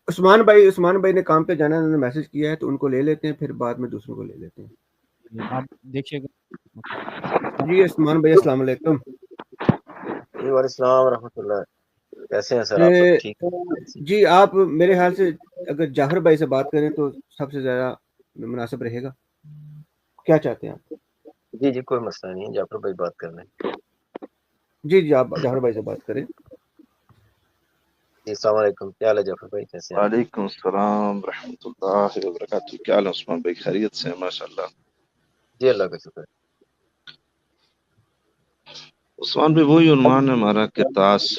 عثمان بھائی نے کام پہ جانا ہے، انہوں نے میسج کیا ہے، تو ان کو لے لیتے ہیں، پھر بعد میں دوسروں کو لے لیتے ہیں. آپ دیکھیے گا. جی عثمان بھائی السلام علیکم. جی وعلیکم السلام ورحمۃ اللہ. کیسے ہیں سر آپ لوگ؟ ٹھیک ہے جی. آپ میرے خیال سے اگر جعفر بھائی سے بات کریں تو سب سے زیادہ مناسب رہے گا. کیا چاہتے ہیں آپ؟ جی جی کوئی مسئلہ نہیں ہے، جعفر بھائی بات کر لیں. جی آپ جعفر بھائی سے بات کریں. جی السلام علیکم. کیا حال ہے جعفر بھائی، کیسے ہیں؟ وعلیکم السلام ورحمۃ اللہ وبرکاتہ. کیا حال ہے عثمان بھائی؟ خیریت سے ہیں؟ ماشاء اللہ. جی اللہ کا شکر. عثمان بھائی وہی عنوان ہے ہمارا کرتاس،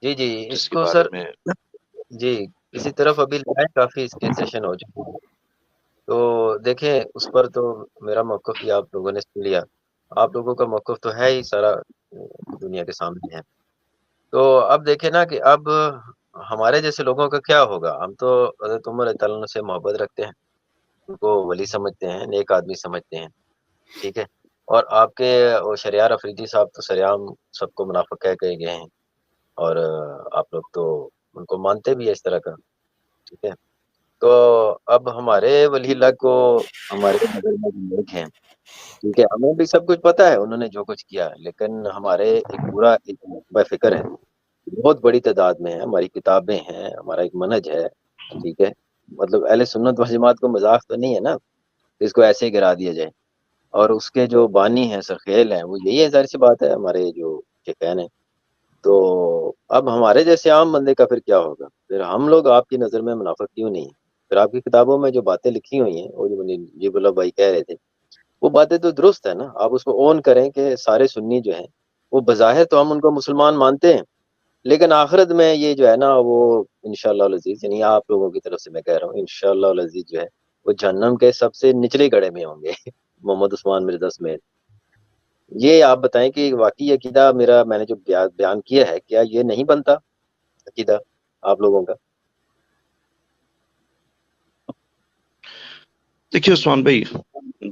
جی جی جس اس کے کو بارے سر میں جی کسی طرف ابھی لائے، کافی اس کے سیشن ہو چکے ہیں. تو دیکھیں اس پر تو میرا موقف بھی آپ لوگوں نے سن لیا. آپ لوگوں کا موقف تو ہے ہی، سارا دنیا کے سامنے ہے. تو اب دیکھیں نا کہ اب ہمارے جیسے لوگوں کا کیا ہوگا. ہم تو حضرت عمر رضی اللہ عنہ سے محبت رکھتے ہیں، ان کو ولی سمجھتے ہیں، نیک آدمی سمجھتے ہیں. ٹھیک ہے. اور آپ کے شریار افریدی صاحب تو سریعام سب کو منافق کہہ کے گئے ہیں، اور آپ لوگ تو ان کو مانتے بھی ہے اس طرح کا. ٹھیک ہے. تو اب ہمارے ولی اللہ کو ہمارے نظر میں نیک ہیں. ٹھیک ہے. ہمیں بھی سب کچھ پتا ہے انہوں نے جو کچھ کیا، لیکن ہمارے ایک پورا ایک فکر ہے، بہت بڑی تعداد میں ہے. ہماری کتابیں ہیں، ہمارا ایک منہج ہے. ٹھیک ہے. مطلب اہل سنت و جماعت کو مذاق تو نہیں ہے نا، اس کو ایسے ہی گرا دیا جائے. اور اس کے جو بانی ہیں، سرخیل ہیں، وہ یہی ہے. ظاہر سی بات ہے، ہمارے جو شیخین ہیں. تو اب ہمارے جیسے عام بندے کا پھر کیا ہوگا؟ پھر ہم لوگ آپ کی نظر میں منافق کیوں نہیں ہیں؟ پھر آپ کی کتابوں میں جو باتیں لکھی ہوئی ہیں، وہ جو نجیب اللہ بھائی کہہ رہے تھے، وہ باتیں تو درست ہے نا. آپ اس کو اون کریں کہ سارے سنی جو ہیں وہ بظاہر تو ہم ان کو مسلمان مانتے ہیں، لیکن آخرت میں یہ جو ہے نا وہ انشاءاللہ العزیز، یعنی آپ لوگوں کی طرف سے میں کہہ رہا ہوں، انشاءاللہ العزیز جو ہے وہ جہنم کے سب سے نچلے گڑھے میں ہوں گے. محمد عثمان مرزا سمیت. یہ آپ بتائیں کہ واقعی عقیدہ میرا، میں نے جو بیان کیا ہے، کیا یہ نہیں بنتا عقیدہ آپ لوگوں کا؟ دیکھیے عثمان بھائی،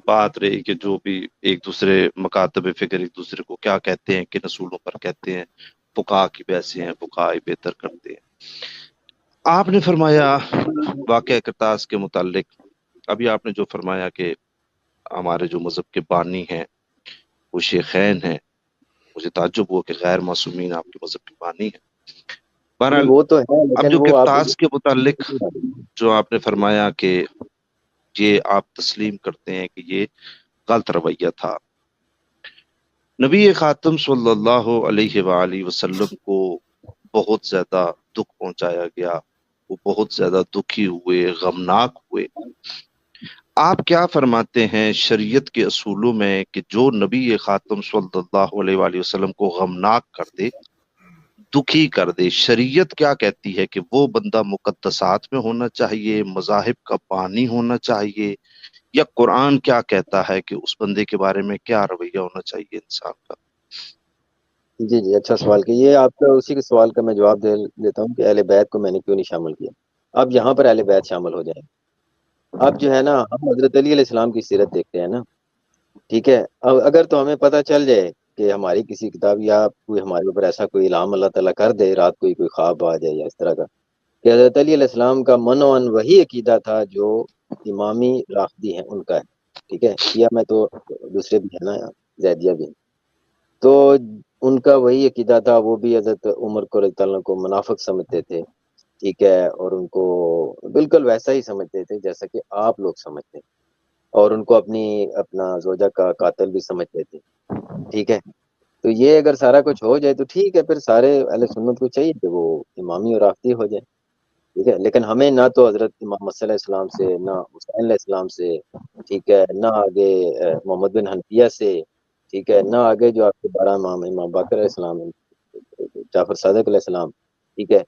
بات رہی کہ جو بھی ایک دوسرے مکاتب فکر ایک دوسرے کو کیا کہتے ہیں، کن اصولوں پر کہتے ہیں، فقہا کی بحثیں ہیں، فقہا بہتر کرتے ہیں. آپ نے فرمایا واقعہ کرتاس کے متعلق، ابھی آپ نے جو فرمایا کہ ہمارے جو مذہب کے بانی ہیں وہ شیخین ہیں، مجھے تعجب ہوا کہ غیر معصومین آپ کے مذہب کے بانی ہیں. بہرحال وہ تو ہے، اب لیکن جو وہ آپ کرتاس کے متعلق جو آپ نے فرمایا کہ یہ آپ تسلیم کرتے ہیں کہ یہ غلط رویہ تھا. نبی خاتم صلی اللہ علیہ وآلہ وسلم کو بہت زیادہ دکھ پہنچایا گیا، وہ بہت زیادہ دکھی ہوئے، غمناک ہوئے. آپ کیا فرماتے ہیں شریعت کے اصولوں میں کہ جو نبی خاتم صلی اللہ علیہ وآلہ وسلم کو غمناک کر دے، دکھی کر دے، شریعت کیا کہتی ہے کہ وہ بندہ مقدسات میں ہونا چاہیے، مذاہب کا بانی ہونا چاہیے، یا قرآن کیا کہتا ہے کہ اس بندے کے بارے میں کیا رویہ ہونا چاہیے انسان کا؟ جی جی اچھا سوال کیا. یہ آپ کا اسی کے سوال کا میں جواب دے دیتا ہوں کہ اہل بیت کو میں نے کیوں نہیں شامل کیا. اب یہاں پر اہل بیت شامل ہو جائیں. اب جو ہے نا ہم حضرت علی علیہ السلام کی سیرت دیکھتے ہیں نا. ٹھیک ہے. اب اگر تو ہمیں پتہ چل جائے کہ ہماری کسی کتاب یا کوئی ہمارے اوپر ایسا کوئی الہام اللہ تعالیٰ کر دے، رات کوئی خواب آ جائے یا اس طرح کا، کہ حضرت علی علیہ السلام کا منوان وہی عقیدہ تھا جو امامی رافضی ہیں ان کا ہے. ٹھیک ہے. شیعہ میں تو دوسرے بھی ہیں نا، زیدیہ بھی ہیں. تو ان کا وہی عقیدہ تھا. وہ بھی حضرت عمر کو رضی اللہ عنہ کو منافق سمجھتے تھے. ٹھیک ہے. اور ان کو بالکل ویسا ہی سمجھتے تھے جیسا کہ آپ لوگ سمجھتے ہیں، اور ان کو اپنا زوجہ کا قاتل بھی سمجھتے تھے. ٹھیک ہے. تو یہ اگر سارا کچھ ہو جائے تو ٹھیک ہے، پھر سارے اہل سنت کو چاہیے کہ وہ امامی اور رافضی ہو جائے. ٹھیک ہے. لیکن ہمیں نہ تو حضرت امام مسیح علیہ السلام سے، نہ حسین علیہ السلام سے، ٹھیک ہے، نہ آگے محمد بن حنفیہ سے، ٹھیک ہے، نہ آگے جو آپ کے بڑا امام امام باقر علیہ السلام، جعفر صادق علیہ السلام. ٹھیک ہے.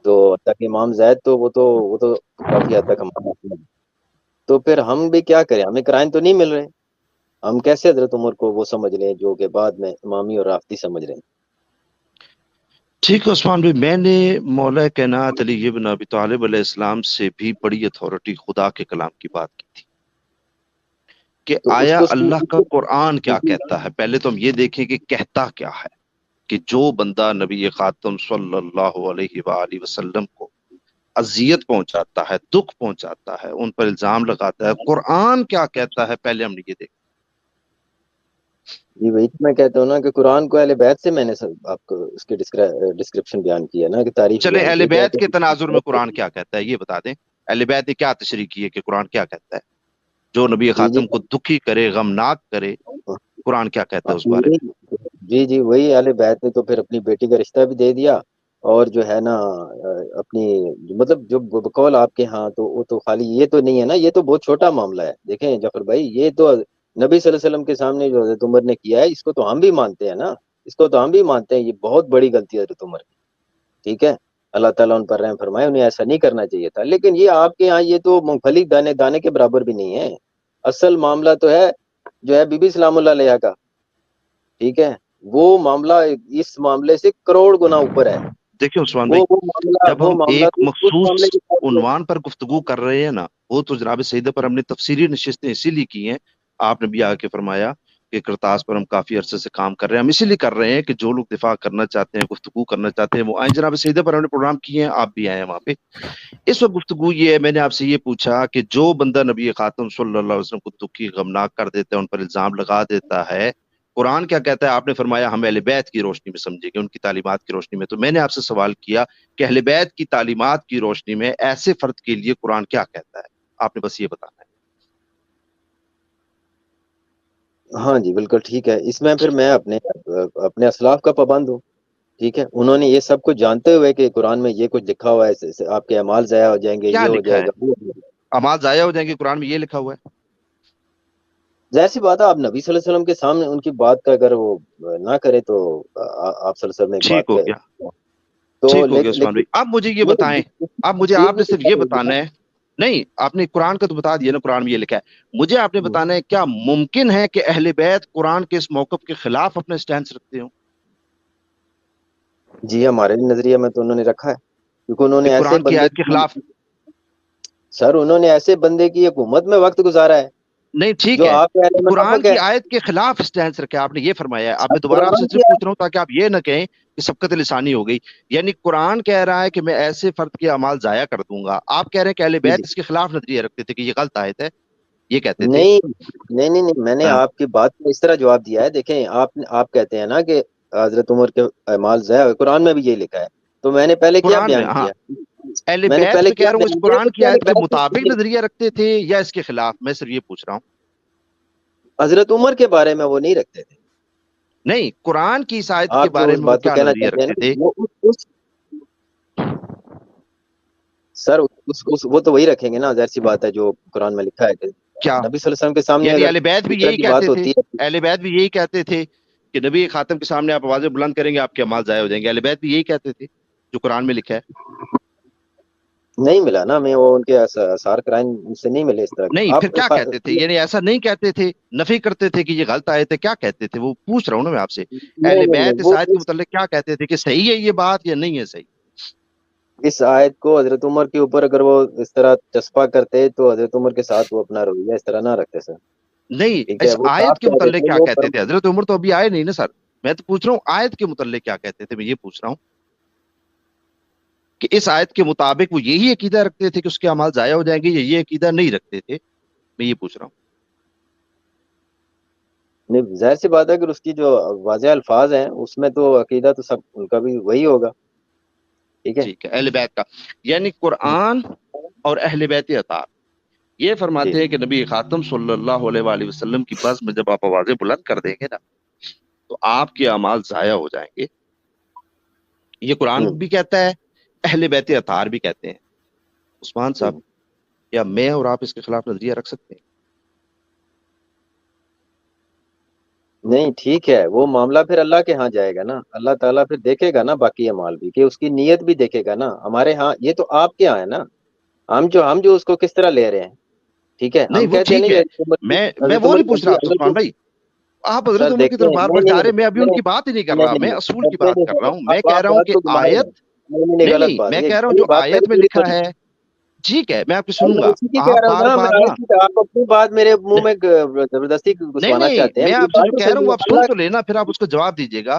تو تک امام زید تو وہ تو کافی حد تک ہمارا. تو پھر ہم بھی کیا کریں؟ ہمیں قرائن تو نہیں مل رہے. ہم کیسے حضرت عمر کو وہ سمجھ لیں جو کہ بعد میں امامی اور رافضی سمجھ رہے ہیں؟ ٹھیک ہے عثمان بھائی، میں نے مولا کائنات علی بن ابی طالب علیہ السلام سے بھی بڑی اتھارٹی خدا کے کلام کی بات کی تھی کہ تو اس آیا کو اللہ کا قرآن کیا کہتا ہے. پہلے تو ہم یہ دیکھیں کہ کہتا کیا ہے. کہ جو بندہ نبی خاتم صلی اللہ علیہ وآلہ وسلم کو اذیت پہنچاتا ہے، دکھ پہنچاتا ہے، ان پر الزام لگاتا ہے، قرآن کیا کہتا ہے پہلے ہم نے یہ دیکھا۔ جی وہی تو میں کہتا ہوں نا کہ قرآن کو اہل بیت سے میں نے آپ کو اس کی ڈسکرپشن بیان کیا نا، کہ تعریف چلیں بیان اہل کی بیت کے کہ تناظر میں قرآن کیا کہتا ہے یہ بتا دیں، اہل بیت نے کیا تشریح کی ہے کہ قرآن کیا کہتا ہے؟ جو نبی جی خاتم کو دکھی کرے، غمناک کرے، قرآن کیا کہتا ہے اس بارے میں؟ جی وہی اہل بیت نے تو پھر اپنی بیٹی کا رشتہ بھی دے دیا، اور جو ہے نا اپنی مطلب جو بقول آپ کے ہاں تو وہ تو خالی یہ تو نہیں ہے نا، یہ تو بہت چھوٹا معاملہ ہے۔ دیکھیں جعفر بھائی، یہ تو نبی صلی اللہ علیہ وسلم کے سامنے جو حضرت عمر نے کیا ہے، اس کو تو ہم بھی مانتے ہیں نا، اس کو تو ہم بھی مانتے ہیں، یہ بہت بڑی غلطی ہے حضرت عمر کی، ٹھیک ہے، اللہ تعالیٰ ان پر رحم فرمائے، انہیں ایسا نہیں کرنا چاہیے تھا۔ لیکن یہ آپ کے ہاں یہ تو مونگ پھلی دانے دانے کے برابر بھی نہیں ہے، اصل معاملہ تو ہے جو ہے بی بی سلام اللہ علیہ کا، ٹھیک ہے، وہ معاملہ اس معاملے سے کروڑ گنا اوپر ہے۔ دیکھیں عثمان بھائی، جب ہم معاملہ ایک تو اس مخصوص معاملے کے ساتھ عنوان پر گفتگو کر رہے ہیں نا، وہ تو جناب سیدہ پر ہم نے تفسیری نشستیں اسی لیے کی ہیں، آپ نے بھی آ کے فرمایا کہ کرتاس پر ہم کافی عرصے سے کام کر رہے ہیں، ہم اسی لیے کر رہے ہیں کہ جو لوگ دفاع کرنا چاہتے ہیں، گفتگو کرنا چاہتے ہیں، وہ آئیں۔ جناب سیدہ پر ہم نے پروگرام کیے ہیں، آپ بھی آئے ہیں وہاں پہ۔ اس وقت گفتگو یہ ہے، میں نے آپ سے یہ پوچھا کہ جو بندہ نبی خاتم صلی اللہ علیہ وسلم کو دکھی غمناک کر دیتا ہے، ان پر الزام لگا دیتا ہے، قرآن کیا کہتا ہے؟ آپ نے فرمایا ہم اہل بیت کی روشنی میں سمجھیں گے، ان کی تعلیمات کی روشنی میں۔ تو میں نے آپ سے سوال کیا کہ اہل بیت کی تعلیمات کی روشنی میں ایسے فرد کے لیے قرآن کیا کہتا ہے؟ آپ نے بس یہ بتانا ہے۔ ہاں جی بالکل ٹھیک ہے، اس میں پھر میں اپنے اسلاف کا پابند ہوں، ٹھیک ہے، انہوں نے یہ سب کچھ جانتے ہوئے کہ قرآن میں یہ کچھ لکھا ہوا ہے، آپ کے اعمال ضائع ہو جائیں گے، کیا یہ ہو لکھا جائے ہے؟ گا، وہ ہو جائے گا۔ اعمال ضائع ہو جائیں گے، قرآن میں یہ لکھا ہوا ہے؟ ظاہر سی بات ہے، آپ نبی صلی اللہ علیہ وسلم کے سامنے ان کی بات کا اگر وہ نہ کرے تو آپ صلی اللہ علیہ وسلم نے ایک ٹھیک بات ہو کہی گیا، تو ٹھیک ہو گیا عثمان لیکن بھائی۔ اب مجھے یہ بتائیں، اب مجھے آپ نے صرف یہ بتانا ہے، نہیں آپ نے قرآن کا تو بتا دیا نا، قرآن میں یہ لکھا ہے، مجھے آپ نے بتانا ہے کیا ممکن ہے کہ اہل بیت قرآن کے اس موقف کے خلاف اپنے سٹینس رکھتے ہوں؟ جی ہمارے نظریے میں تو انہوں نے رکھا ہے، کیونکہ انہوں نے ایسے قرآن کی بندے آیت کے خلاف؟ سر انہوں نے ایسے بندے کی حکومت میں وقت گزارا ہے نہیں ٹھیک جو ہے، آپ کے اہل قرآن منافق ہے۔ کی آیت کے خلاف سٹینس رکھے، آپ نے یہ فرمایا ہے۔ اب میں دوبارہ آپ سے قرآن صرف کی پوچھ رہا ہوں تاکہ آپ یہ نہ کہیں کہ سبقت لسانی ہو گئی، یعنی قرآن کہہ رہا ہے کہ میں ایسے فرد کے اعمال ضائع کر دوں گا، آپ کہہ رہے ہیں کہ اہل بیت اس کے خلاف نظریہ رکھتے تھے کہ یہ غلط آیت ہے، یہ کہتے تھے؟ نہیں میں نے ہاں، آپ کی بات کو اس طرح جواب دیا ہے، دیکھیں آپ کہتے ہیں نا کہ حضرت عمر کے اعمال ضائع ہوئے، قرآن میں بھی یہی لکھا ہے، تو میں نے پہلے کیا قرآن میں، بیان ہاں کیا، اہل میں نے بیت پہلے میں کہہ کیا رہا ہوں اس بیان کیا قرآن کہ کی اہل آیت کے مطابق بیت نظریہ رکھتے تھے یا اس کے خلاف؟ میں صرف یہ پوچھ رہا ہوں۔ حضرت عمر کے بارے میں وہ نہیں رکھتے تھے، نہیں، قرآن کی اس آیت کے آپ جو بارے اس میں وہ بات کو کیا کہنا نظریہ چاہتے ہیں رکھتے تھے؟ نا وہ سر وہ تو وہی رکھیں گے نا، ظاہر سی بات ہے جو قرآن میں لکھا ہے کہ کیا نبی صلی اللہ علیہ وسلم کے سامنے یعنی اگر اہل بیت بھی اس طرح یہی کی بات کہتے تھے؟ ہوتی ہے، اہل بیت بھی یہی کہتے تھے کہ نبی خاتم کے سامنے آپ آوازیں بلند کریں گے آپ کے اعمال ضائع ہو جائیں گے؟ اہل بیت بھی یہی کہتے تھے جو قرآن میں لکھا ہے؟ نہیں ملا نا، میں وہ ان کے آثار قرائن سے نہیں ملے اس طرح کے۔ نہیں، آپ پھر کیا کہتے تھے؟ یعنی ایسا نہیں کہتے تھے، نفی کرتے تھے کہ یہ غلط آئے تھے؟ کیا کہتے تھے وہ پوچھ رہا ہوں نا میں آپ سے، اہل بیت اس وہ آیت کے متعلق کیا کہتے تھے کہ صحیح ہے یہ بات یا نہیں ہے صحیح؟ اس آیت کو حضرت عمر کے اوپر اگر وہ اس طرح چسپا کرتے تو حضرت عمر کے ساتھ وہ اپنا رویہ اس طرح نہ رکھتے سر، نہیں، ٹھیک ہے، اس وہ آیت صاف کے کہہ متعلق دیتے کیا وہ کہتے تھے؟ حضرت عمر تو ابھی آئے نہیں نا سر، میں تو پوچھ رہا ہوں آیت کے متعلق کیا کہتے تھے، میں یہ پوچھ رہا ہوں کہ اس آیت کے مطابق وہ یہی عقیدہ رکھتے تھے کہ اس کے اعمال ضائع ہو جائیں گے یا یہ عقیدہ نہیں رکھتے تھے؟ میں یہ پوچھ رہا ہوں۔ نہیں ظاہر سی بات ہے کہ اس کی جو واضح الفاظ ہیں اس میں تو عقیدہ تو سب ان کا بھی وہی ہوگا، ٹھیک ہے ٹھیک ہے، اہل بیت کا یعنی قرآن اور اہل بیت اطاعت یہ جی فرماتے ہیں کہ نبی خاتم صلی اللہ علیہ وآلہ وسلم کی بس میں جب آپ آوازیں بلند کر دیں گے نا تو آپ کے اعمال ضائع ہو جائیں گے، یہ قرآن بھی کہتا ہے، اہل بیت اطہار بھی کہتے ہیں۔ عثمان صاحب، کیا میں اور آپ اس کے خلاف نظریہ رکھ سکتے ہیں؟ نہیں ٹھیک ہے، وہ معاملہ پھر اللہ کے ہاں جائے گا نا، اللہ تعالیٰ پھر دیکھے گا نا باقی اعمال بھی، کہ اس کی نیت بھی دیکھے گا نا، ہمارے ہاں یہ تو آپ کے ہاں ہے نا، ہم جو اس کو کس طرح لے رہے ہیں، ٹھیک ہے، نہیں ہم وہ کہتے ہیں ٹھیک نہیں ہے، حضرت عمر میں وہ نہیں پوچھ رہا آپ سے عثمان حضرت بھائی، آپ حضرت سر عمر کی دیکھتے طرف ہیں، بار بار نہیں جا رہے نہیں ہیں، میں ابھی ان کی بات ہی نہیں کر رہا، میں اصول کی بات کر رہا ہوں، میں کہہ رہا ہوں کہ آیت، نہیں نہیں غلط نہیں بات میں یہ کہہ رہا ہوں جو بات آیت میں لکھا ہے، ٹھیک ہے میں آپ کی سنوں میں گا، اسی کی آپ کہہ رہا ہوں بار نا، بار نا، آپ اپنی بات میرے منہ میں زبردستی نہیں گھسوانا نہیں چاہتے ہیں، میں میری آپ سے بات جو تو کہہ رہا صحیح ہوں ہے وہ آپ سن اللہ، تو لینا، پھر آپ اس کا جواب دیجیے گا۔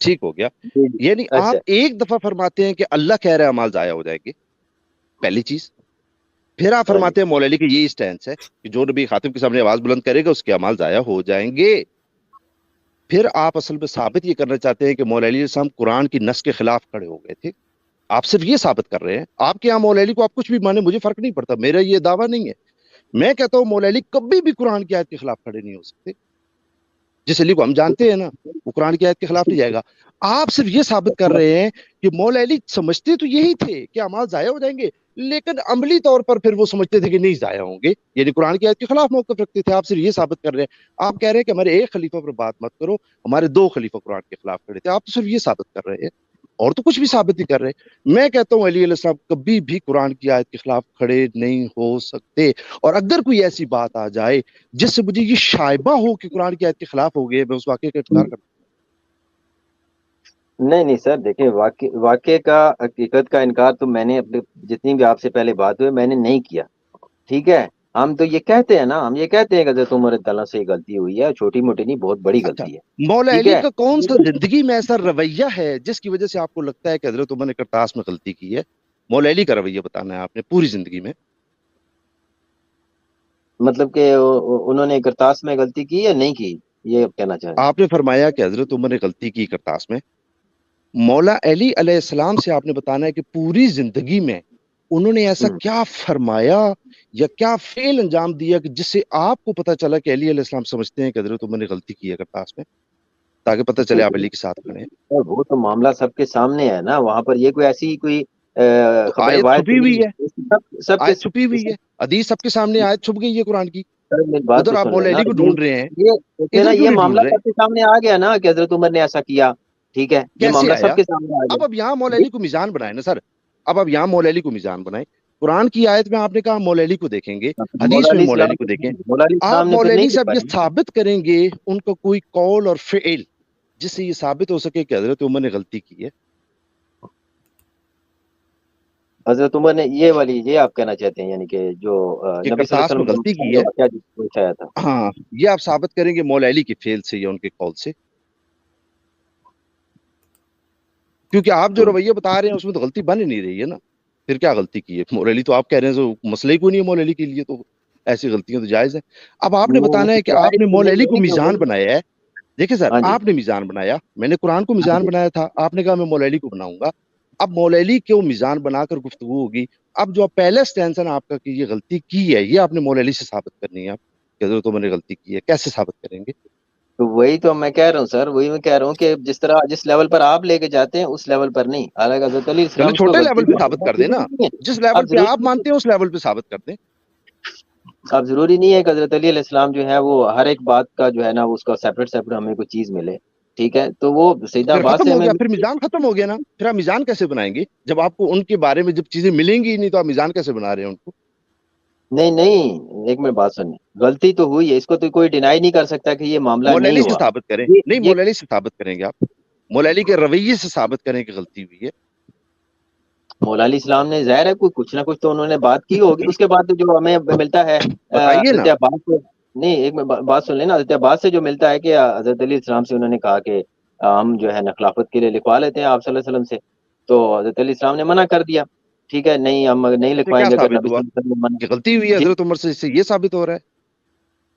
ٹھیک ہو گیا. جی جی یعنی اچھا آپ ایک دفعہ فرماتے ہیں کہ اللہ کہہ رہے ہیں اعمال ضائع ہو جائیں گے، پہلی چیز. پھر آپ ہاں جی فرماتے ہیں مولا علی کی یہی اسٹینس ہے کہ جو نبی خاتم کے سامنے آواز بلند کرے گا اس کے اعمال ضائع ہو جائیں گے. پھر آپ اصل میں ثابت یہ کرنا چاہتے ہیں کہ مولا علی علیہ السلام قرآن کی نص کے خلاف کھڑے ہو گئے تھے. آپ صرف یہ ثابت کر رہے ہیں. آپ کے یہاں مولا علی کو آپ کچھ بھی مانیں، مجھے فرق نہیں پڑتا، میرا یہ دعویٰ نہیں ہے. میں کہتا ہوں مولا علی کبھی بھی قرآن کی آیت کے خلاف کھڑے نہیں ہو سکتے. جس علی کو ہم جانتے ہیں نا وہ قرآن کی آیت کے خلاف نہیں جائے گا. آپ صرف یہ ثابت کر رہے ہیں کہ مولا علی سمجھتے تو یہی تھے کہ اعمال ضائع ہو جائیں گے، لیکن عملی طور پر پھر وہ سمجھتے تھے کہ نہیں ضائع ہوں گے، یعنی قرآن کی آیت کے خلاف موقف رکھتے تھے. آپ صرف یہ ثابت کر رہے ہیں. آپ کہہ رہے ہیں کہ ہمارے ایک خلیفہ پر بات مت کرو، ہمارے 2 خلیفہ قرآن کے خلاف کھڑے تھے. آپ تو صرف یہ ثابت کر رہے ہیں اور تو کچھ بھی ثابت نہیں کر رہے. میں کہتا ہوں علی علیہ السلام کبھی بھی قرآن کی آیت کے خلاف کھڑے نہیں ہو سکتے. اور اگر کوئی ایسی بات آ جائے جس سے مجھے یہ شائبہ ہو کہ قرآن کی آیت کے خلاف ہو گئے، میں اس واقعے کا انکار کرتا نہیں سر، دیکھیں واقعے کا حقیقت کا انکار تو میں نے اپنے جتنی بھی آپ سے پہلے بات ہوئی میں نے نہیں کیا. ٹھیک ہے، ہم تو یہ کہتے ہیں نا، ہم یہ کہتے ہیں کہ حضرت عمر رضی اللہ سے غلطی ہوئی ہے، چھوٹی موٹی نہیں، بہت بڑی ہوں. اچھا، غلطی ہے. مولا ٹھیک علی ہے، کا کون سا زندگی میں ایسا رویہ ہے جس کی وجہ سے آپ کو لگتا ہے کہ حضرت عمر نے کرتاس میں غلطی کی ہے؟ مولا علی کا رویہ بتانا ہے آپ نے پوری زندگی میں. مطلب کہ انہوں نے کرتاس میں غلطی کی یا نہیں کی، یہ آپ کہنا چاہ رہے ہیں؟ آپ نے فرمایا کہ حضرت عمر نے غلطی کی کرتاس میں. مولا علی علیہ السلام سے آپ نے بتانا ہے کہ پوری زندگی میں انہوں نے ایسا کیا فرمایا یا کیا فعل انجام دیا کہ جس سے آپ کو پتا چلا کہ علی علیہ السلام سمجھتے ہیں کہ حضرت عمر نے غلطی کی ہے کرتاس میں، تاکہ پتہ چلے آپ علی کے ساتھ کھڑے ہیں. وہ تو معاملہ سب کے سامنے ہے نا، وہاں پر یہ کوئی ایسی کوئی تو خبر آیت روایت چھپی ہوئی ہے، سب کے آیت چھپی ہوئی ہے، حدیث سب کے سامنے، آیت چھپ گئی ہے قرآن کی. میری بات ادھر تو آپ سن مولا لینا، علی کو ڈھونڈ رہے ہیں، نا ادھر کیوں یہ نہیں معاملہ ڈھونڈ رہے؟ سب کے سامنے آ گیا نا کہ حضرت عمر نے ایسا کیا. ٹھیک ہے، یہ کیسے معاملہ آیا؟ سب کے سامنے آ گیا. اب یہاں مولا علی کو میزان بنائے نا سر، اب یہاں مولا علی کو میزان بنائے. قرآن کی آیت میں آپ نے کہا مولا علی کو دیکھیں گے، حدیث میں مولا علی کو دیکھیں. آپ نے پھر مولا نہیں علی سے اب یہ دکھایا. ثابت کریں گے ان کا کوئی قول اور فعل جس سے یہ ثابت ہو سکے کہ حضرت عمر نے غلطی کی ہے. حضرت عمر نے یہ والی، یہ آپ کہنا چاہتے ہیں یعنی کہ جو کہ نبی صلی اللہ کرتاس علیہ میں وسلم غلطی کا کی جو ہے، واقعہ پوچھایا تھا. ہاں یہ آپ ثابت کریں گے مولا علی کے فعل سے یا ان کے قول سے؟ کیونکہ آپ جو رویہ بتا رہے ہیں اس میں تو غلطی بن ہی نہیں رہی ہے نا. پھر کیا غلطی کی ہے مولا علی؟ تو آپ کہہ رہے ہیں تو مسئلہ ہی کوئی نہیں ہے مولا علی کے لیے، تو ایسی غلطیاں تو جائز ہیں. اب آپ نے بتانا ہے کہ آپ نے مولا علی کو میزان بنایا ہے. دیکھیں سر، ہاں جی، آپ نے میزان بنایا، میں نے قرآن کو میزان بنایا تھا، آپ نے کہا میں مولا علی کو بناؤں گا. اب مولا علی کو میزان بنا کر گفتگو ہوگی. اب جو پہلا سٹینس ہے نا آپ کا کہ یہ غلطی کی ہے، یہ آپ نے مولا علی سے ثابت کرنی ہے. آپ کہ حضرت عمر نے غلطی کی ہے، کیسے ثابت کریں گے؟ تو وہی تو میں کہہ رہا ہوں سر، وہی میں کہہ رہا ہوں کہ جس طرح جس لیول پر آپ لے کے جاتے ہیں اس لیول پر نہیں. حالانکہ حضرت علیہ چلے السلام اس کو چھوٹے غلطی لیول پہ ثابت کر دیں نا، جس لیول پہ آپ مانتے ہیں اس لیول پہ ثابت کر دیں. اب ضروری نہیں ہے کہ حضرت علی علیہ السلام جو ہے وہ ہر ایک بات کا جو ہے نا اس کا سیپریٹ ہمیں کوئی چیز ملے. ٹھیک ہے، تو وہ سیدھا پھر بات ختم سے ہو ہمیں گیا، پھر میزان ختم ہو گیا نا. پھر آپ میزان کیسے بنائیں گے جب آپ کو ان کے بارے میں جب چیزیں ملیں گی نہیں، تو آپ میزان کیسے بنا رہے ہیں ان کو؟ نہیں ایک منٹ بات سنیں، غلطی تو ہوئی ہے، اس کو تو کوئی ڈینائی نہیں کر سکتا کہ یہ معاملہ مولا نہیں علی سے ہوا. ثابت کریں. نہیں، یہ مولا علی سے ثابت کریں گے آپ، مولا علی کے رویے سے ثابت کریں کہ غلطی ہوئی ہے. مولا علیہ السلام نے ظاہر ہے کچھ نہ کچھ تو انہوں نے بات کی ہوگی. اس کے بعد جو ہمیں ملتا ہے بتائیے نا. حضرت عباس سے، نہیں ایک بات سن لینا، حضرت عباس سے جو ملتا ہے کہ حضرت علیہ السلام سے انہوں نے کہا کہ ہم جو ہے نا خلافت کے لیے لکھوا لیتے ہیں آپ صلی اللہ علیہ وسلم سے. تو حضرت علیہ السلام نے منع کر دیا. ٹھیک ہے، نہیں ہم نہیں اس سے کیا لکھوائیں گے اگر ثابت نبی ہوا صلی اللہ علیہ وسلم نے کہ غلطی ہوئی ہے منع. حضرت عمر سے؟ اس سے یہ ثابت ہو رہا ہے.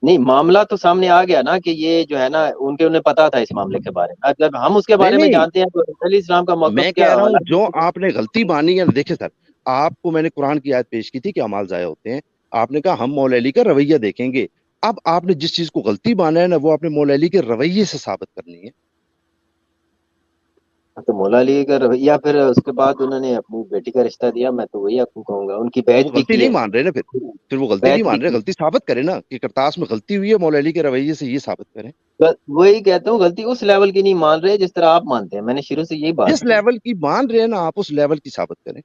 نہیں، معاملہ تو سامنے آ گیا نا کہ یہ جو ہے نا انہیں پتا تھا اس معاملے کے بارے میں. جب ہم اس کے نہیں بارے میں نہیں، جانتے ہیں تو حضرت علیہ السلام کا میں موقف کیا کہہ رہا ہوں الگ جو ہے. آپ نے غلطی مانی ہے. دیکھیں سر، آپ کو میں نے قرآن کی آیت پیش کی تھی کہ اعمال ضائع ہوتے ہیں. آپ نے کہا ہم مولا علی کا رویہ دیکھیں گے. اب آپ نے جس چیز کو غلطی مانا ہے نا، وہ آپ نے مولا علی کے رویے سے ثابت کرنی ہے. تو مولا علی کا رویہ، پھر اس کے بعد انہوں نے اپنی بیٹی کا رشتہ دیا. میں تو وہی آپ کو کہوں گا ان کی تو وہ بیعت بھی غلطی کی نہیں ہے. مان رہے نا. پھر وہ غلطی نہیں بیعت بھی مان رہے. کی. غلطی ثابت کریں نا کہ کرتاس میں غلطی ہوئی ہے، مولا علی کے رویے سے یہ ثابت کریں. وہی کہتا ہوں، غلطی اس لیول کی نہیں مان رہے جس طرح آپ مانتے ہیں. میں نے شروع سے یہی بات جس کی. لیول کی مان رہے ہیں نا آپ، اس لیول کی ثابت کریں.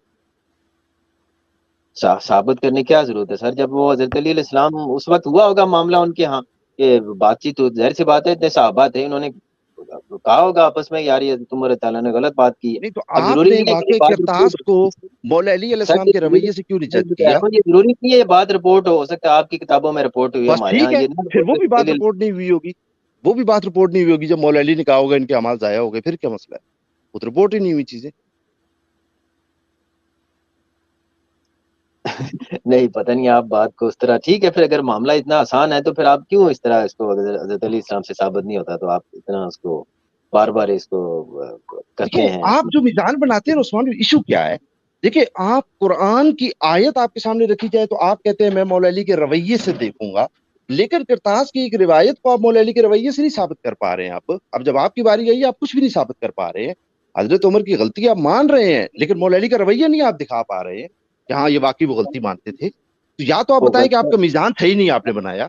ثابت کرنے کی کیا ضرورت ہے سر؟ جب وہ حضرت علی علیہ السلام اس وقت ہوا ہوگا معاملہ ان کے ہاں کہ بات چیت، تو ظاہر سی بات ہے اتنے صحابہ تھے، انہوں نے کہا ہوگا آپس میں یار یہ تم تعالیٰ نے غلط بات کی ہے. نہیں تو اب آپ ضروری نے نہیں ہے کہ یہ واقع بات کرتاز رپورٹ کو ہو. مولا علی علیہ سر السلام کے رویے سے کیوں نہیں جج کیا؟ یہ ضروری نہیں ہے یہ بات رپورٹ ہو سکتا ہے آپ کی کتابوں میں رپورٹ ہوئی ہے، بس ہمارے ٹھیک یہاں ہے، یہ نہ پھر رپورٹ وہ بھی بات ہو. رپورٹ نہیں ہوئی ہوگی. وہ بھی بات رپورٹ نہیں ہوئی ہوگی. جب مولا علی نے کہا ہوگا ان کے اعمال ضائع ہو گئے, پھر کیا مسئلہ ہے؟ وہ تو رپورٹ ہی نہیں ہوئی چیزیں. نہیں پتہ نہیں آپ بات کو اس طرح, ٹھیک ہے پھر اگر معاملہ اتنا آسان ہے تو پھر آپ کیوں اس طرح اس کو, حضرت علیہ السلام سے ثابت نہیں ہوتا تو آپ اتنا اس کو بار بار اس کو کرتے دیکھیں ہیں. آپ جو میزان بناتے ہیں عثمان, ایشو کیا ہے؟ دیکھیں آپ قرآن کی آیت آپ کے سامنے رکھی جائے تو آپ کہتے ہیں میں مولا علی کے رویے سے دیکھوں گا, لیکن کرتاس کی ایک روایت کو آپ مولا علی کے رویے سے نہیں ثابت کر پا رہے ہیں. اب جب آپ کی باری آئی آپ کچھ بھی نہیں ثابت کر پا رہے ہیں. حضرت عمر کی غلطی آپ مان رہے ہیں لیکن مولا علی کا رویہ نہیں آپ دکھا پا رہے ہیں کہ ہاں یہ واقعی وہ غلطی مانتے تھے. تو یا تو آپ وہ بتائیں کہ آپ غلطی کا میزان صحیح نہیں آپ نے بنایا.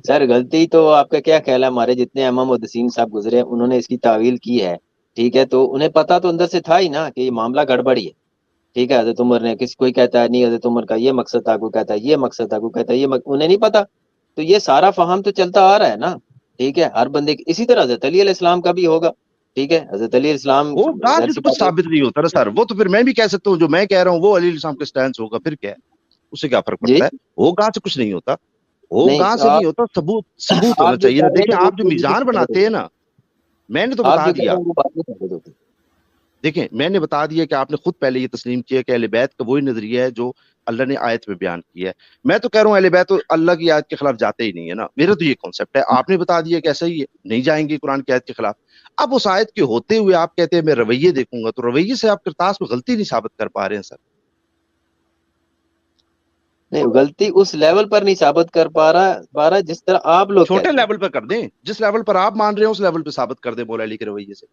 سر غلطی تو آپ کا کیا خیال ہے, ہمارے جتنے امام محدثین صاحب گزرے انہوں نے اس کی تعویل کی ہے, ٹھیک ہے, تو انہیں پتا تو اندر سے تھا ہی نا کہ یہ معاملہ گڑبڑی ہے, ٹھیک ہے. حضرت عمر نے کسی کوئی کہتا ہے نہیں حضرت عمر کا یہ مقصد تھا, کوئی کہتا ہے یہ مقصد تھا, کوئی کہتا ہے یہ انہیں نہیں پتا. تو یہ سارا فہم تو چلتا آ رہا ہے نا, ٹھیک ہے, ہر بندے اسی طرح حضرت علی علیہ السلام کا بھی ہوگا, ٹھیک ہے. حضرت علی علیہ السلام وہ گاہ ظاہر سے سی تو کچھ بات ہے, ثابت نہیں ہوتا نا سر. وہ تو پھر میں بھی کہہ سکتا ہوں جو میں کہہ رہا ہوں وہ علی علیہ السلام کا سٹینس ہوگا, پھر کیا ہے, اس سے کیا فرق جی پڑتا ہے؟ وہ گاہ سے کچھ نہیں ہوتا, وہ نہیں گاہ سے نہیں ہوتا, ثبوت ہونا آپ جو چاہیے نا. کہہ رہے دیکھیں ہیں وہ آپ جو میزان بناتے ہیں نا, میں نے تو آپ بتا جو کہہ دیا, رہے ہیں وہ بات نہیں ثابت ہوتی. دیکھیں میں نے بتا دیا کہ آپ نے خود پہلے یہ تسلیم کیا کہ اہل بیت کا وہی نظریہ ہے جو اللہ نے آیت میں بیان کیا ہے. میں تو کہہ رہا ہوں اہل بیت تو اللہ کی آیت کے خلاف جاتے ہی نہیں ہے نا, میرا تو یہ کانسیپٹ ہے. آپ نے بتا دیا کہ ایسا ہی ہے, نہیں جائیں گے قرآن کی آیت کے خلاف. اب اس آیت کے ہوتے ہوئے آپ کہتے ہیں میں رویے دیکھوں گا, تو رویے سے آپ کرتاس میں غلطی نہیں ثابت کر پا رہے ہیں سر. نہیں غلطی اس لیول پر نہیں ثابت کر پا رہا جس طرح آپ لوگ چھوٹے کہتے ہیں. لیول پہ کر دیں, جس لیول پر آپ مان رہے ہیں اس لیول پہ ثابت کر دیں مولا علی کے رویے سے.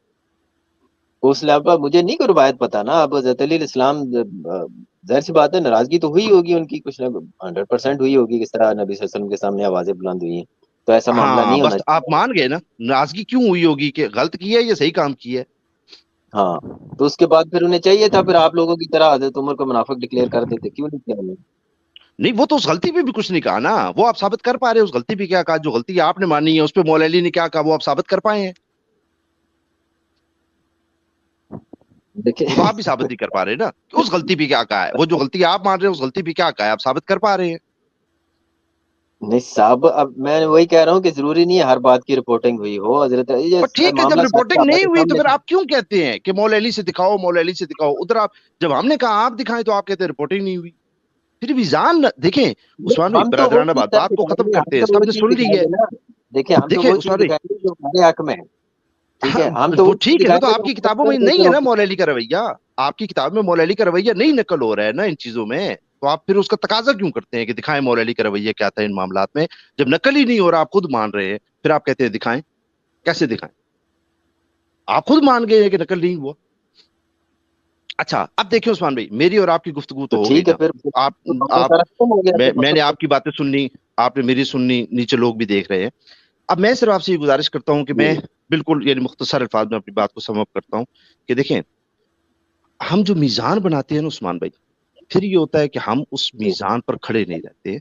اس لیول پر مجھے نہیں کوئی روایت پتا نا. اب حضرت علی علیہ السلام ظاہر سی بات ہے ناراضگی تو ہوئی ہوگی ان کی, کچھ نہ 100% ہوئی ہوگی, کس طرح نبی صلی اللہ علیہ وسلم کے سامنے آوازیں بلند ہوئی ہیں, تو ایسا معاملہ ہاں نہیں بس ہونا آپ چاہیے. مان گئے نا, ناراضگی کیوں ہوئی ہوگی کہ غلط کیا ہے یا صحیح کام کیا ہے. ہاں تو اس کے بعد پھر انہیں چاہیے تھا پھر آپ لوگوں کی طرح حضرت عمر کو منافق ڈکلیئر کر دیتے, کیوں نہیں کیا انہوں نے؟ نہیں وہ تو اس غلطی پہ بھی کچھ نہیں کہا نا, وہ آپ ثابت کر پا رہے ہیں. اس غلطی پہ کیا کہا, جو غلطی آپ نے مانی ہے اس پہ مولا علی نے کیا کہا وہ آپ ثابت کر پائے ہیں. دیکھیں وہ تو آپ بھی ثابت نہیں کر پا رہے نا کہ اس غلطی پہ کیا کہا ہے. وہ جو غلطی آپ مان رہے ہیں اس غلطی پہ کیا کہا ہے آپ ثابت کر پا رہے ہیں. نہیں صاحب, اب میں وہی کہہ رہا ہوں کہ ضروری نہیں ہے ہر بات کی رپورٹنگ ہوئی ہو. حضرت پر یہ ٹھیک ہے, جب معاملہ سارے رپورٹنگ نہیں ہمارے ہوئی تو سامنے پھر تھا. آپ کیوں کہتے ہیں کہ مولا علی سے دکھاؤ, مولا علی سے دکھاؤ. ادھر آپ جب ہم نے کہا آپ دکھائیں تو آپ کہتے ہیں رپورٹنگ نہیں ہوئی. پھر میزان دیکھیں عثمان بھائی, ہم تو وہ برادرانہ چیز بات کو دکھائیں ختم گے, کرتے ہم ہیں, تو سب وہ نے چیز سن لی دکھائیں ہے. گے نا. دیکھیں ہم تو دیکھیں وہ چیز عثمان بھائی, دکھائیں گے جو ہمارے حق میں ہے, ٹھیک ہے. ہم تو وہ وہ چیز ٹھیک ہے نا, دکھائیں تو گے آپ جو کی کتابوں میں نہیں ہے نا مولا علی کا رویہ. آپ کی کتاب میں مولا علی کا رویہ نہیں نقل ہو رہا ہے نا ان چیزوں میں, تو آپ پھر اس کا تقاضا کیوں کرتے ہیں کہ دکھائیں مولا علی کا رویہ کیا تھا ان معاملات میں, جب نقل ہی نہیں ہو رہا, آپ خود مان رہے ہیں, پھر آپ کہتے ہیں دکھائیں. کیسے دکھائیں؟ آپ خود مان گئے ہیں کہ نقل نہیں ہوا. اچھا اب دیکھیں عثمان بھائی, میری اور آپ کی گفتگو تو ہو گئی ٹھیک ہے نا. پھر آپ معاملہ آپ سارا ختم ہو گیا, پھر میں نے مطلب آپ کی باتیں سننی, آپ نے میری سننی, نیچے لوگ بھی دیکھ رہے ہیں. اب میں صرف آپ سے یہ گزارش کرتا ہوں کہ میں بالکل یعنی مختصر الفاظ میں اپنی بات کو سم اپ کرتا ہوں کہ دیکھیں ہم جو میزان بناتے ہیں نا عثمان بھائی, پھر یہ ہوتا ہے کہ ہم اس میزان پر کھڑے نہیں رہتے,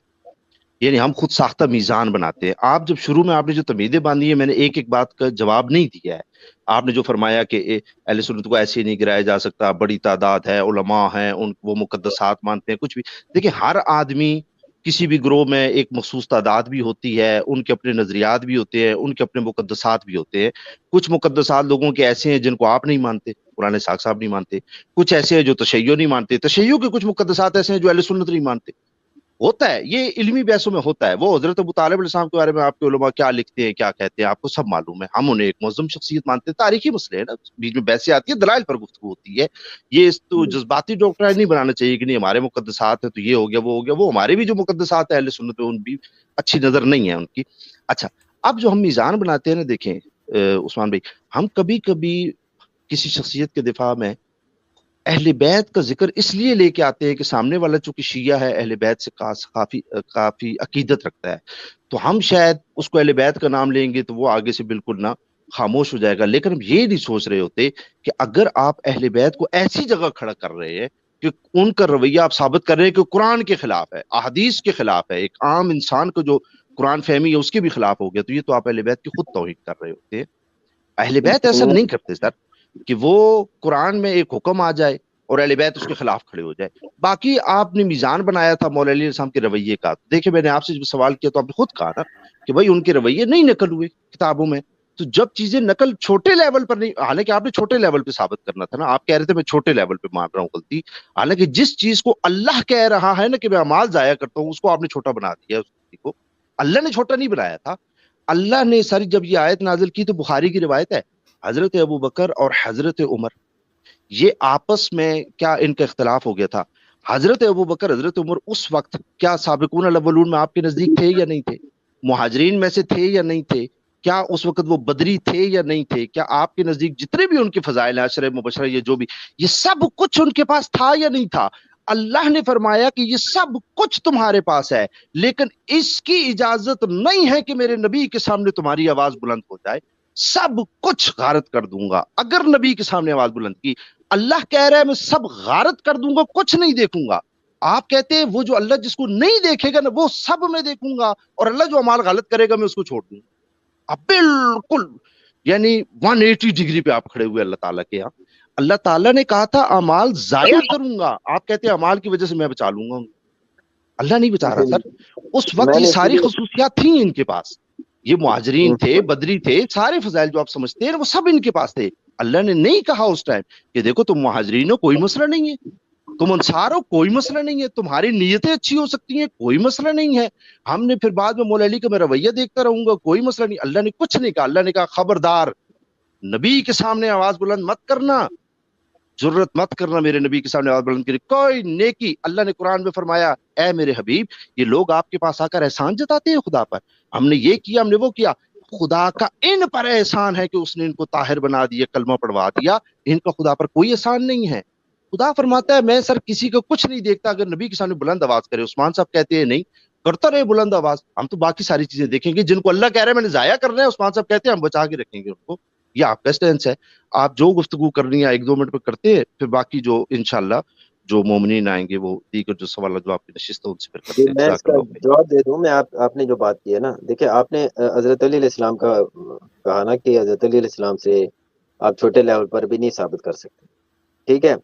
یعنی ہم خود ساختہ میزان بناتے ہیں. آپ جب شروع میں آپ نے جو تمیدیں باندھی ہیں, میں نے ایک ایک بات کا جواب نہیں دیا ہے. آپ نے جو فرمایا کہ اہل سنت کو ایسے نہیں گرایا جا سکتا, بڑی تعداد ہے, علماء ہیں, ان وہ مقدسات مانتے ہیں, کچھ بھی. دیکھیں ہر آدمی کسی بھی گروہ میں ایک مخصوص تعداد بھی ہوتی ہے, ان کے اپنے نظریات بھی ہوتے ہیں, ان کے اپنے مقدسات بھی ہوتے ہیں. کچھ مقدسات لوگوں کے ایسے ہیں جن کو آپ نہیں مانتے, قرآن ساق صاحب نہیں مانتے. کچھ ایسے ہیں جو تشیع نہیں مانتے, تشیع کے کچھ مقدسات ایسے ہیں جو اہل سنت نہیں مانتے. ہوتا ہے, یہ علمی بحثوں میں ہوتا ہے. وہ حضرت ابو طالب علیہ السلام کے بارے میں آپ کے علماء کیا لکھتے ہیں, کیا کہتے ہیں, آپ کو سب معلوم ہے. ہم انہیں ایک معظم شخصیت مانتے ہیں. تاریخی مسئلے ہے نا, بیچ میں بحثیں آتی ہے, دلائل پر گفتگو ہوتی ہے. یہ تو جذباتی ڈاکٹر نہیں بنانا چاہیے کہ نہیں ہمارے مقدسات ہیں تو یہ ہو گیا وہ ہو گیا. وہ ہمارے بھی جو مقدسات ہیں اہل سنت میں ان بھی اچھی نظر نہیں ہے ان کی. اچھا اب جو ہم میزان بناتے ہیں نا, دیکھیں عثمان بھائی, ہم کبھی کبھی کسی شخصیت کے دفاع میں اہل بیت کا ذکر اس لیے لے کے آتے ہیں کہ سامنے والا چونکہ شیعہ ہے, اہل بیت سے کافی عقیدت رکھتا ہے, تو ہم شاید اس کو اہل بیت کا نام لیں گے تو وہ آگے سے بالکل نہ خاموش ہو جائے گا. لیکن ہم یہ نہیں سوچ رہے ہوتے کہ اگر آپ اہل بیت کو ایسی جگہ کھڑا کر رہے ہیں کہ ان کا رویہ آپ ثابت کر رہے ہیں کہ قرآن کے خلاف ہے, احادیث کے خلاف ہے, ایک عام انسان کو جو قرآن فہمی ہے اس کے بھی خلاف ہو گیا, تو یہ تو آپ اہل بیت کی خود توہین کر رہے ہوتے ہیں. اہل بیت ایسا نہیں کرتے سر کہ وہ قرآن میں ایک حکم آ جائے اور اہل بیت اس کے خلاف کھڑے ہو جائے. باقی آپ نے میزان بنایا تھا مولا علی السلام کے رویے کا. دیکھیں میں نے آپ سے جب سوال کیا تو آپ نے خود کہا نا کہ بھائی ان کے رویے نہیں نقل ہوئے کتابوں میں. تو جب چیزیں نقل چھوٹے لیول پر نہیں، حالانکہ آپ نے چھوٹے لیول پہ ثابت کرنا تھا نا، آپ کہہ رہے تھے میں چھوٹے لیول پہ مان رہا ہوں غلطی، حالانکہ جس چیز کو اللہ کہہ رہا ہے نا کہ میں اعمال ضائع کرتا ہوں، اس کو آپ نے چھوٹا بنا دیا. اس چیز کو اللہ نے چھوٹا نہیں بنایا تھا. اللہ نے ساری جب یہ آیت نازل کی تو بخاری کی روایت ہے، حضرت ابو بکر اور حضرت عمر یہ آپس میں کیا ان کا اختلاف ہو گیا تھا. حضرت ابو بکر حضرت عمر اس وقت کیا سابقون الاولون میں آپ کے نزدیک تھے یا نہیں تھے؟ مہاجرین میں سے تھے یا نہیں تھے؟ کیا اس وقت وہ بدری تھے یا نہیں تھے؟ کیا آپ کے نزدیک جتنے بھی ان کے فضائل ہیں، عشرہ مبشرہ، یہ جو بھی، یہ سب کچھ ان کے پاس تھا یا نہیں تھا؟ اللہ نے فرمایا کہ یہ سب کچھ تمہارے پاس ہے، لیکن اس کی اجازت نہیں ہے کہ میرے نبی کے سامنے تمہاری آواز بلند ہو جائے. سب کچھ غارت کر دوں گا. اگر نبی کے سامنے آواز بلند کی، اللہ کہہ رہا ہے میں سب غارت کر دوں گا، کچھ نہیں دیکھوں گا. آپ کہتے ہیں وہ جو اللہ جس کو نہیں دیکھے گا نا وہ سب میں دیکھوں گا، اور اللہ جو اعمال غلط کرے گا میں اس کو چھوڑ دوں گا. اب بالکل یعنی 180 ڈگری پہ آپ کھڑے ہوئے اللہ تعالیٰ کے یہاں. اللہ تعالیٰ نے کہا تھا اعمال ضائع کروں گا، آپ کہتے ہیں اعمال کی وجہ سے میں بچا لوں گا. اللہ نہیں بچا رہا سر. اس وقت یہ ساری خصوصیات تھیں ان کے پاس. یہ مہاجرین تھے، بدری تھے، سارے فضائل جو آپ سمجھتے ہیں وہ سب ان کے پاس تھے. اللہ نے نہیں کہا اس ٹائم کہ دیکھو تم مہاجرین ہو کوئی مسئلہ نہیں ہے، تم انصار ہو کوئی مسئلہ نہیں ہے، تمہاری نیتیں اچھی ہو سکتی ہیں کوئی مسئلہ نہیں ہے، ہم نے پھر بعد میں مولا علی کا میں رویہ دیکھتا رہوں گا کوئی مسئلہ نہیں. اللہ نے کچھ نہیں کہا. اللہ نے کہا خبردار نبی کے سامنے آواز بلند مت کرنا، ضرورت مت کرنا میرے نبی کے سامنے آواز بلند کرے کوئی نیکی. اللہ نے قرآن میں فرمایا اے میرے حبیب یہ لوگ آپ کے پاس آ کر احسان جتاتے ہیں خدا پر، ہم نے یہ کیا ہم نے وہ کیا. خدا کا ان پر احسان ہے کہ اس نے ان کو طاہر بنا دیا، کلمہ پڑھوا دیا. ان کا خدا پر کوئی احسان نہیں ہے. خدا فرماتا ہے میں سر کسی کو کچھ نہیں دیکھتا اگر نبی کے سامنے بلند آواز کرے. عثمان صاحب کہتے ہیں نہیں کرتا رہے بلند آواز، ہم تو باقی ساری چیزیں دیکھیں گے جن کو اللہ کہہ رہے ہیں میں نے ضائع کرنا ہے. عثمان صاحب کہتے ہیں ہم بچا کے رکھیں گے ان کو. یہ آپ کا اسٹینس ہے. آپ جو گفتگو کرنی ہے 1-2 منٹ پہ کرتے ہیں، پھر باقی جو انشاءاللہ جو مومنین آئیں گے وہ دیگر جو سوال جواب کی نشست ہے ان سے پھر کرتے ہیں. میں اس کا جواب دے دوں. میں آپ نے جو بات کی ہے نا، دیکھیں آپ نے حضرت علی علیہ السلام کا کہا نا کہ حضرت علی علیہ السلام سے آپ چھوٹے لیول پر بھی نہیں ثابت کر سکتے. ٹھیک ہے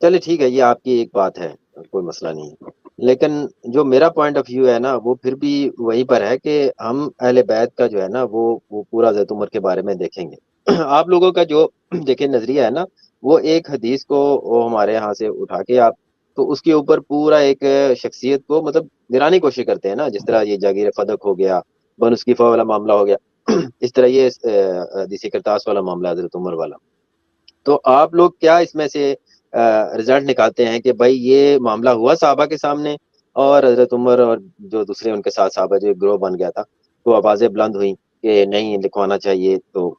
چلے ٹھیک ہے، یہ آپ کی ایک بات ہے، کوئی مسئلہ نہیں ہے. لیکن جو میرا پوائنٹ آف ویو ہے نا وہ پھر بھی وہیں پر ہے کہ ہم اہل بیت کا جو ہے نا وہ پورا حضرت عمر کے بارے میں دیکھیں گے. آپ لوگوں کا جو دیکھیں نظریہ ہے نا وہ ایک حدیث کو وہ ہمارے یہاں سے اٹھا کے آپ تو اس کے اوپر پورا ایک شخصیت کو مطلب گرانے کی کوشش کرتے ہیں نا. جس طرح یہ جاگیر فدق ہو گیا، بنو اسکیفہ والا معاملہ ہو گیا، اس طرح یہ حدیث کرتاس والا معاملہ حضرت عمر والا. تو آپ لوگ کیا اس میں سے رزلٹ نکالتے ہیں کہ بھائی یہ معاملہ ہوا صحابہ کے سامنے اور حضرت عمر اور جو دوسرے ان کے ساتھ صحابہ جو گروہ بن گیا تھا تو آوازیں بلند ہوئیں کہ نہیں لکھوانا چاہیے، تو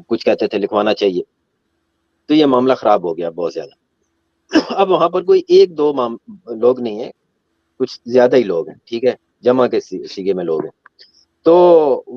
کچھ کہتے تھے لکھوانا چاہیے، تو یہ معاملہ خراب ہو گیا بہت زیادہ. اب وہاں پر کوئی 1-2 لوگ نہیں ہیں، کچھ زیادہ ہی لوگ ہیں، ٹھیک ہے، جمع کے سیگے میں لوگ ہیں. تو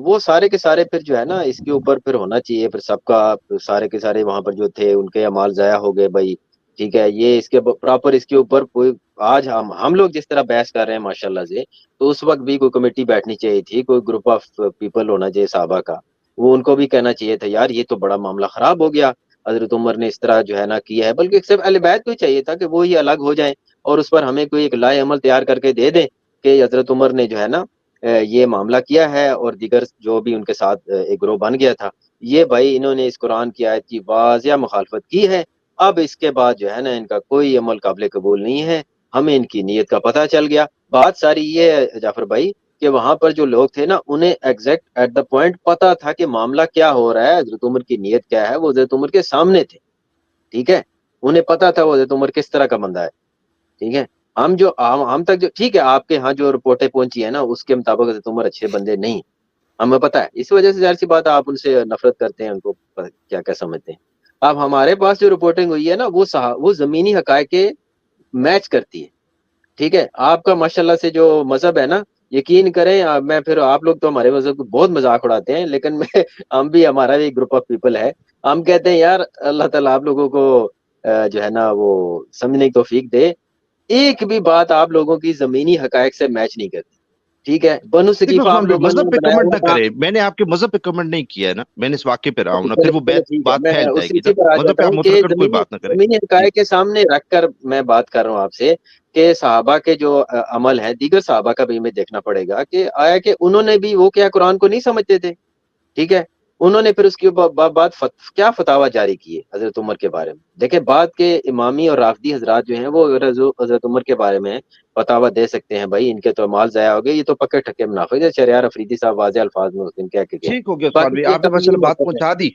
وہ سارے کے سارے پھر جو ہے نا اس کے اوپر پھر ہونا چاہیے پھر سب کا سارے کے سارے وہاں پر جو تھے ان کے اعمال ضائع ہو گئے بھائی. ٹھیک ہے یہ اس کے پراپر اس کے اوپر کوئی آج ہم لوگ جس طرح بحث کر رہے ہیں ماشاءاللہ سے، تو اس وقت بھی کوئی کمیٹی بیٹھنی چاہیے تھی، کوئی گروپ آف پیپل ہونا چاہیے صحابہ کا، وہ ان کو بھی کہنا چاہیے تھا یار یہ تو بڑا معاملہ خراب ہو گیا، حضرت عمر نے اس طرح جو ہے نا کیا ہے. بلکہ صرف اہل بیت کو چاہیے تھا کہ وہ ہی الگ ہو جائیں اور اس پر ہمیں کوئی ایک لائے عمل تیار کر کے دے دیں کہ حضرت عمر نے جو ہے نا یہ معاملہ کیا ہے اور دیگر جو بھی ان کے ساتھ ایک گروہ بن گیا تھا یہ بھائی انہوں نے اس قرآن کی آیت کی واضح مخالفت کی ہے. اب اس کے بعد جو ہے نا ان کا کوئی عمل قابل قبول نہیں ہے، ہمیں ان کی نیت کا پتہ چل گیا. بات ساری یہ ہے جعفر بھائی کہ وہاں پر جو لوگ تھے نا انہیں ایگزیکٹ ایٹ دا پوائنٹ پتا تھا کہ معاملہ کیا ہو رہا ہے، حضرت عمر کی نیت کیا ہے، وہ حضرت عمر کے سامنے تھے. ٹھیک ہے انہیں پتا تھا وہ حضرت عمر کس طرح کا بندہ ہے. ٹھیک ہے ہم تک جو ٹھیک ہے آپ کے ہاں جو رپورٹیں پہنچی ہے نا اس کے مطابق حضرت عمر اچھے بندے نہیں، ہمیں پتا ہے. اس وجہ سے ظاہر سی بات ہے آپ ان سے نفرت کرتے ہیں، ان کو کیا کیا سمجھتے ہیں. اب ہمارے پاس جو رپورٹنگ ہوئی ہے نا وہ زمینی حقائق کے میچ کرتی ہے. ٹھیک ہے آپ کا ماشاءاللہ سے جو مذہب ہے نا یقین کریں میں پھر آپ لوگ تو ہمارے مذہب کو بہت مذاق اڑاتے ہیں، لیکن ہم بھی ہمارا بھی گروپ آف پیپل ہے، ہم کہتے ہیں یار اللہ تعالیٰ آپ لوگوں کو جو ہے نا وہ سمجھنے کی توفیق دے. ایک بھی بات آپ لوگوں کی زمینی حقائق سے میچ نہیں کرتی. ٹھیک ہے بنو اسکیفہ آپ لوگوں مذہب نے پہ بنایا کمنٹ نہ ہوا تھا. کرے، میں نے آپ کے مذہب پہ کمنٹ نہیں کیا ہے نا، میں نے اس واقعے پہ رہا ہوں نا، پھر وہ بات میں پھیل جائے گی اسی نا. پر آ مذہب جاتا پہ آپ ہوں کہ مطلق کوئی بات نہ کریں. زمینی حقائق کے سامنے رکھ کر میں بات کر رہا ہوں آپ سے کہ صحابہ کے جو عمل ہے، دیگر صحابہ کا بھی ہمیں دیکھنا پڑے گا کہ آیا کہ انہوں نے بھی وہ کیا قرآن کو نہیں سمجھتے تھے، ٹھیک ہے، انہوں نے پھر اس کے بعد کیا فتاوی جاری کیے حضرت عمر کے بارے میں. دیکھیں بعد کے امامی اور رافضی حضرات جو ہیں وہ حضرت عمر کے بارے میں فتاوی دے سکتے ہیں، بھائی ان کے تو مال ضائع ہو گئے، یہ تو پکے ٹھکے منافق ہے. شہریار افریدی صاحب واضح الفاظ میں اس دن کہہ کے گئے. ٹھیک ہو گیا عثمان باقی بھائی، یہ آپ نے سب ماشاء اللہ یہ بات موقف ہے. پہنچا دی.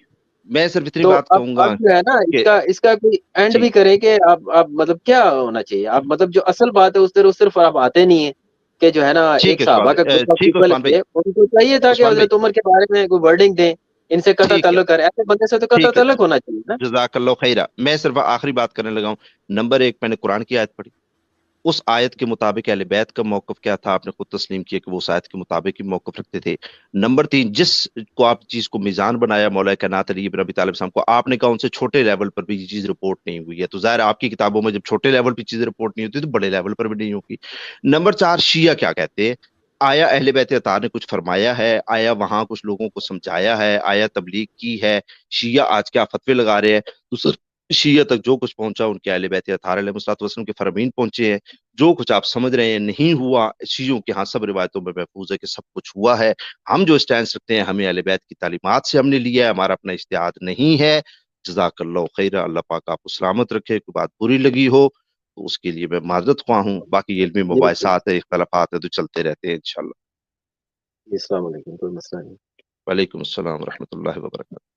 میں صرف اتنی تو بات اب کہوں گا جو ہے نا کہ اس کا کوئی اینڈ جی بھی کریں کہ آپ مطلب کیا ہونا چاہیے، آپ مطلب جو اصل بات ہے اس طرف آپ آتے نہیں ہیں کہ جو ہے نا ٹھیک ایک ہے عثمان صحابہ کا بھائی، گروپ آف ٹھیک ہے پیپل عثمان بھائی. ہے، ان کو چاہیے تھا کہ عثمان بھائی حضرت عمر کے بارے میں کوئی ورڈنگ دیں، ان سے قطع ٹھیک ہے، تعلق کریں. ایسے بندے سے تو قطع ٹھیک ہے، تعلق ہونا چاہیے نا. جزاک اللہ خیرہ. میں صرف آخری بات کرنے لگا ہوں. نمبر 1 میں نے قرآن کی آیت پڑھی، اس آیت کے مطابق اہل بیت کا موقف کیا تھا، آپ نے خود تسلیم کیا کہ وہ اس آیت کے مطابق ہی موقف رکھتے تھے. نمبر 3، جس کو آپ چیز کو میزان بنایا مولا کائنات علی بن ابی طالب صاحب کو، آپ نے کہا ان سے چھوٹے لیول پر بھی یہ چیز رپورٹ نہیں ہوئی ہے. تو ظاہر ہے آپ کی کتابوں میں جب چھوٹے لیول پہ چیزیں رپورٹ نہیں ہوتی تو بڑے لیول پر بھی نہیں ہوگی. نمبر 4، شیعہ کیا کہتے ہیں؟ آیا اہل بیت اطہار نے کچھ فرمایا ہے؟ آیا وہاں کچھ لوگوں کو سمجھایا ہے؟ آیا تبلیغ کی ہے؟ شیعہ آج کیا فتوے لگا رہے ہیں؟ تو شیعہ تک جو کچھ پہنچا ان کے اہل بیت اطہار علیہ السلام کے فرامین پہنچے ہیں. جو کچھ آپ سمجھ رہے ہیں نہیں ہوا، شیعوں کے ہاں سب روایتوں میں محفوظ ہے کہ سب کچھ ہوا ہے. ہم جو اسٹینڈ رکھتے ہیں ہمیں اہل بیت کی تعلیمات سے ہم نے لیا ہے، ہمارا اپنا اجتہاد نہیں ہے. جزاک اللہ خیر. اللہ پاک آپ کو سلامت رکھے. کوئی بات بری لگی ہو تو اس کے لیے میں معذرت خواہ ہوں. باقی علمی مباحثات ہے، اختلافات ہے تو چلتے رہتے ہیں انشاءاللہ. السلام علیکم، کوئی مسئلہ نہیں. وعلیکم السلام ورحمۃ اللہ وبرکاتہ.